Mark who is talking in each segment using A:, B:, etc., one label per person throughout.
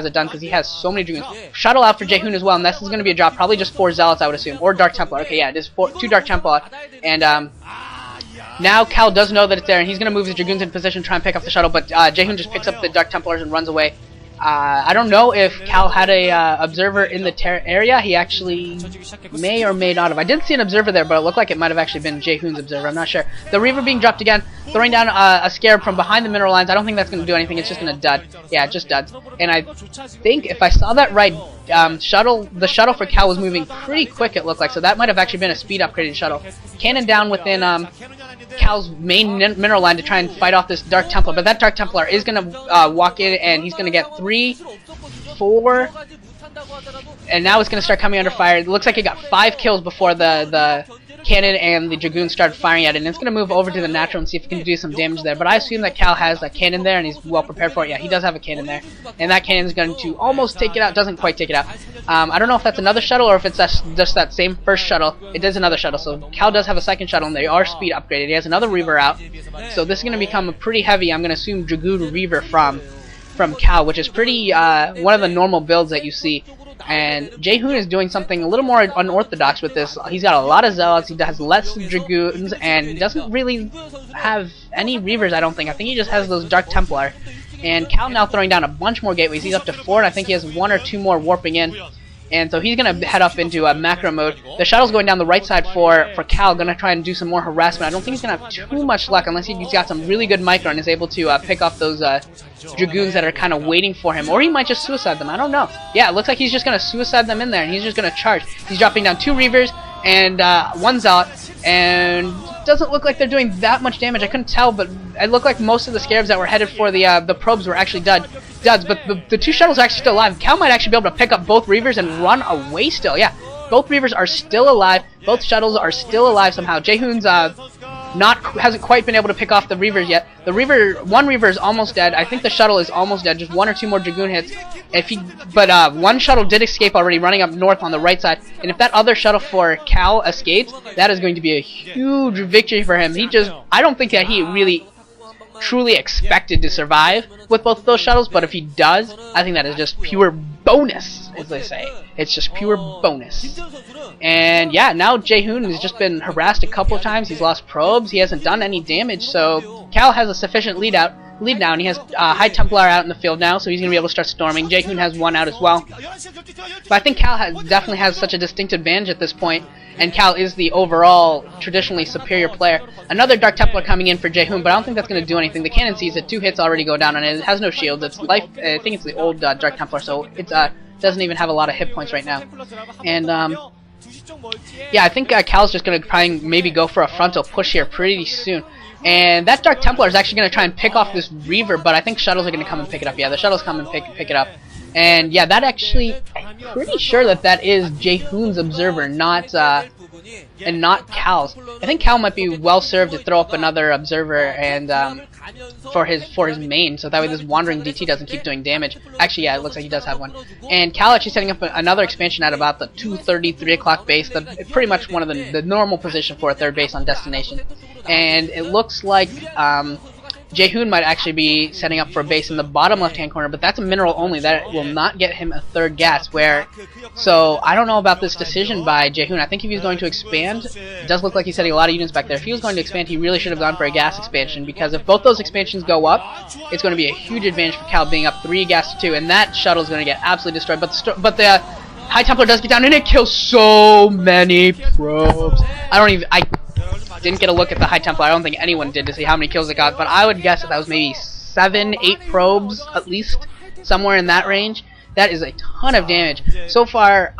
A: it done because he has so many Dragoons. Shuttle out for Jaehoon as well, and this is going to be a drop, probably just 4 Zealots, I would assume, or Dark Templar. Okay, yeah, it is 2 Dark Templar, and now Cal does know that it's there, and he's going to move his Dragoons in position, try and pick up the shuttle, but Jaehoon just picks up the Dark Templars and runs away. I don't know if Cal had a observer in the area. He actually may or may not have. I didn't see an observer there, but it looked like it might have actually been Jaehoon's observer. I'm not sure. The Reaver being dropped again, throwing down a Scarab from behind the mineral lines. I don't think that's going to do anything. It's just going to dud. Yeah, it just duds. And I think, if I saw that right, the shuttle for Cal was moving pretty quick, it looked like. So that might have actually been a speed upgraded shuttle. Cannon down within Cal's main mineral line to try and fight off this Dark Templar, but that Dark Templar is going to walk in, and he's going to get 3, 4, and now it's going to start coming under fire. It looks like it got 5 kills before the cannon and the Dragoon started firing at it, and it's going to move over to the natural and see if it can do some damage there. But I assume that Cal has a cannon there, and he's well prepared for it. Yeah, he does have a cannon there, and that cannon is going to almost take it out. Doesn't quite take it out. I don't know if that's another shuttle or if it's just that same first shuttle. It is another shuttle, so Cal does have a second shuttle, and they are speed upgraded. He has another Reaver out, so this is going to become a pretty heavy, I'm going to assume, Dragoon Reaver from Cal, which is pretty one of the normal builds that you see. And Jaehoon is doing something a little more unorthodox with this. He's got a lot of Zealots, he has less Dragoons, and he doesn't really have any Reavers, I don't think. I think he just has those Dark Templar. And Cal now throwing down a bunch more gateways. He's up to 4, and I think he has 1 or 2 more warping in. And so he's going to head up into macro mode. The shuttle's going down the right side for Cal, going to try and do some more harassment. I don't think he's going to have too much luck unless he's got some really good micro and is able to pick off those Dragoons that are kind of waiting for him. Or he might just suicide them, I don't know. Yeah, it looks like he's just going to suicide them in there, and he's just going to charge. He's dropping down 2 Reavers and 1 Zealot, and doesn't look like they're doing that much damage. I couldn't tell, but it looked like most of the Scarabs that were headed for the probes were actually duds, but the 2 shuttles are actually still alive. Cal might actually be able to pick up both Reavers and run away still. Yeah, both Reavers are still alive. Both shuttles are still alive somehow. Jaehoon's hasn't quite been able to pick off the Reavers yet. The one Reaver is almost dead. I think the shuttle is almost dead. Just 1 or 2 more Dragoon hits. But 1 shuttle did escape already, running up north on the right side. And if that other shuttle for Cal escapes, that is going to be a huge victory for him. I don't think that he really truly expected to survive with both of those shuttles, but if he does, I think that is just pure bonus, as they say. It's just pure bonus. And yeah, now Jaehoon has just been harassed a couple of times. He's lost probes. He hasn't done any damage, so Cal has a sufficient lead now, and he has High Templar out in the field now, so he's going to be able to start storming. Jaehoon has 1 out as well. But I think Cal definitely has such a distinct advantage at this point, and Cal is the overall traditionally superior player. Another Dark Templar coming in for Jaehoon, but I don't think that's going to do anything. The cannon sees it, 2 hits already go down on it. It has no shields. It's life. I think it's the old Dark Templar, so it doesn't even have a lot of hit points right now. And yeah, I think Cal's just going to try and maybe go for a frontal push here pretty soon. And that Dark Templar is actually going to try and pick off this Reaver, but I think shuttles are going to come and pick it up. Yeah, the shuttles come and pick it up. And yeah, that actually, I'm pretty sure that is Jaehoon's observer, and not Cal's. I think Cal might be well served to throw up another observer and for his main, so that way this wandering DT doesn't keep doing damage. Actually, yeah, it looks like he does have one. And Cal actually setting up another expansion at about the 2:30, 3 o'clock base. Pretty much one of the normal position for a 3rd base on destination. And it looks like Jaehoon might actually be setting up for a base in the bottom left-hand corner, but that's a mineral only. That will not get him a 3rd gas. So I don't know about this decision by Jaehoon. I think if he's going to expand, it does look like he's setting a lot of units back there. If he was going to expand, he really should have gone for a gas expansion, because if both those expansions go up, it's going to be a huge advantage for Cal, being up 3 gas to 2, and that shuttle is going to get absolutely destroyed. But the High Templar does get down, and it kills so many probes. I didn't get a look at the High Templar. I don't think anyone did to see how many kills it got, but I would guess that was maybe 7, 8 probes at least, somewhere in that range. That is a ton of damage. So far,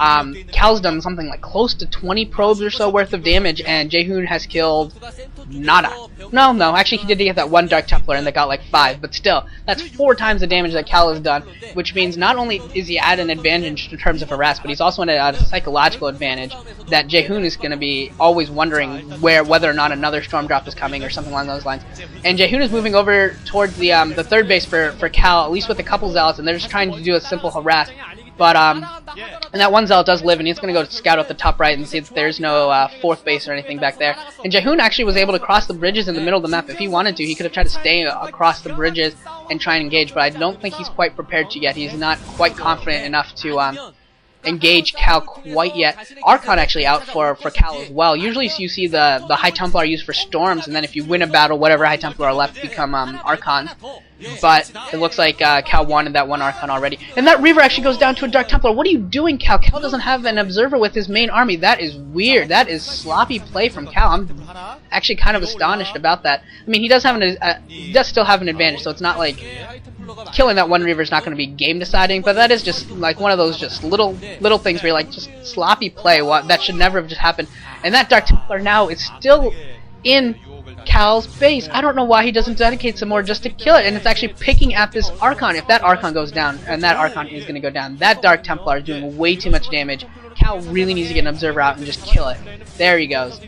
A: Cal's done something like close to 20 probes or so worth of damage, and Jaehoon has killed nada. No, actually he did get that 1 Dark Templar and that got like 5, but still, that's 4 times the damage that Cal has done, which means not only is he at an advantage in terms of harass, but he's also at a psychological advantage that Jaehoon is going to be always wondering whether or not another storm drop is coming or something along those lines. And Jaehoon is moving over towards the 3rd base for Cal, at least with a couple Zealots, and they're just trying to do a simple harass. But and that one Zealot does live, and he's going to go scout out the top right and see that there's no fourth base or anything back there. And Jaehoon actually was able to cross the bridges in the middle of the map. If he wanted to, he could have tried to stay across the bridges and try and engage, but I don't think he's quite prepared to yet. He's not quite confident enough to engage Cal quite yet. Archon actually out for Cal as well. Usually you see the High Templar used for storms, and then if you win a battle, whatever High Templar are left become Archons. But it looks like Cal wanted that one Archon already. And that Reaver actually goes down to a Dark Templar. What are you doing, Cal? Cal doesn't have an Observer with his main army. That is weird. That is sloppy play from Cal. I'm actually kind of astonished about that. I mean, he does still have an advantage, so it's not like killing that one Reaver is not going to be game deciding, but that is just like one of those just little things where you're like, just sloppy play. That should never have just happened. And that Dark Templar now is still in Cal's base. I don't know why he doesn't dedicate some more just to kill it, and it's actually picking at this Archon. If that Archon goes down, and that Archon is going to go down, that Dark Templar is doing way too much damage. Cal really needs to get an Observer out and just kill it. There he goes.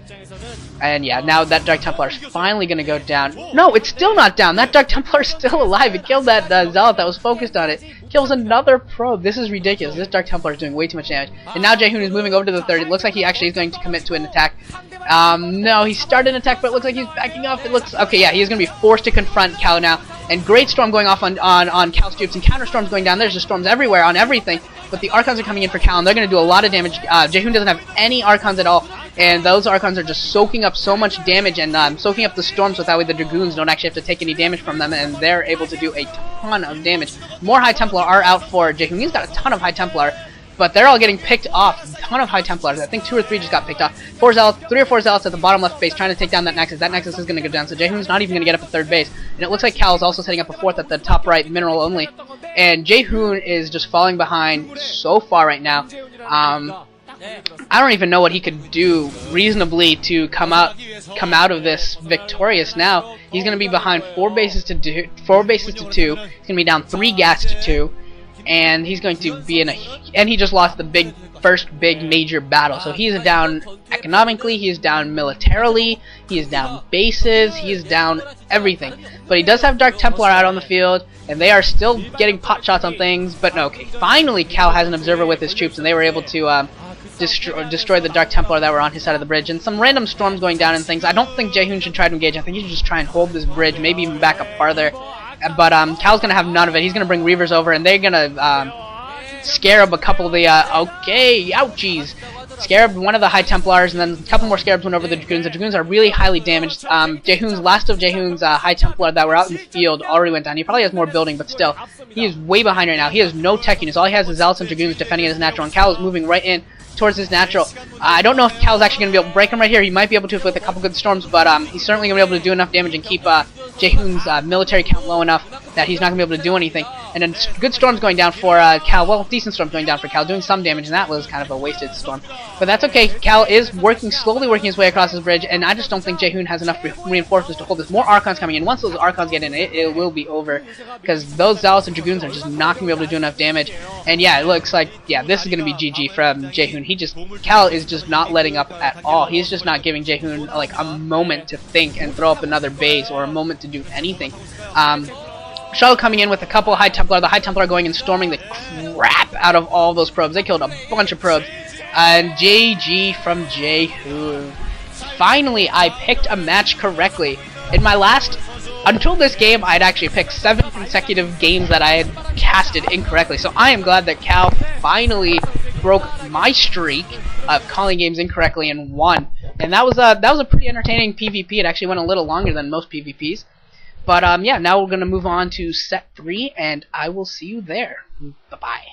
A: And yeah, now that Dark Templar is finally going to go down. No, it's still not down. That Dark Templar is still alive. It killed that Zealot that was focused on it. Kills another probe. This is ridiculous. This Dark Templar is doing way too much damage. And now Jaehoon is moving over to the third. It looks like he actually is going to commit to an attack. No, he started an attack, but it looks like he's backing off. It looks okay. Yeah, he is going to be forced to confront Cal now. And great storm going off on Cal's troops, and counter storms going down. There's just storms everywhere on everything. But the Archons are coming in for Cal, and they're going to do a lot of damage. Jaehoon doesn't have any Archons at all, and those Archons are just soaking up so much damage and soaking up the storms, so that way the Dragoons don't actually have to take any damage from them, and they're able to do a ton of damage. More High Templar are out for Jaehoon. He's got a ton of High Templar, but they're all getting picked off. A ton of High Templars. I think 2 or 3 just got picked off. 3 or 4 Zealots at the bottom left base trying to take down that Nexus. That Nexus is going to go down, so Jaehoon's not even going to get up at third base. And it looks like Cal is also setting up a fourth at the top right, mineral only. And Jaehoon is just falling behind so far right now. I don't even know what he could do reasonably to come out of this victorious now. He's going to be behind 4 bases to 2. He's going to be down 3 gas to 2. And he's going to be and he just lost the first big major battle. So he is down economically, he is down militarily, he is down bases, he is down everything. But he does have Dark Templar out on the field, and they are still getting pot shots on things. But no, okay, finally Cal has an Observer with his troops, and they were able to destroy the Dark Templar that were on his side of the bridge. And some random storms going down and things. I don't think Jaehoon should try to engage. I think he should just try and hold this bridge, maybe even back up farther. But Cal's gonna have none of it. He's gonna bring Reavers over, and they're gonna scarab a couple of the okay, ouchies. Scarab one of the High Templars, and then a couple more Scarabs went over the Dragoons. The Dragoons are really highly damaged. Jaehoon's High Templar that were out in the field already went down. He probably has more building, but still, he is way behind right now. He has no tech units. All he has is Zealots and Dragoons defending his natural, and Cal is moving right in towards his natural. I don't know if Cal's actually going to be able to break him right here. He might be able to with a couple good storms, but he's certainly going to be able to do enough damage and keep Jaehoon's military count low enough that he's not going to be able to do anything. And then good storms going down for Cal. Well, decent storms going down for Cal, doing some damage, and that was kind of a wasted storm. But that's okay. Cal is slowly working his way across this bridge, and I just don't think Jaehoon has enough reinforcements to hold this. More Archons coming in. Once those Archons get in, it will be over, because those Zealots and Dragoons are just not going to be able to do enough damage. And yeah, it looks like, yeah, this is going to be GG from Jaehoon. Cal is just not letting up at all. He's just not giving Jaehoon like a moment to think and throw up another base or a moment to do anything. Shuttle coming in with a couple High Templar. The High Templar going and storming the crap out of all those probes. They killed a bunch of probes. And GG from Jaehoon. Finally, I picked a match correctly. In my until this game, I'd actually picked 7 consecutive games that I had casted incorrectly. So I am glad that Cal finally broke my streak of calling games incorrectly and won. And that was a pretty entertaining PvP. It actually went a little longer than most PvPs. But yeah, now we're going to move on to set 3, and I will see you there. Bye-bye.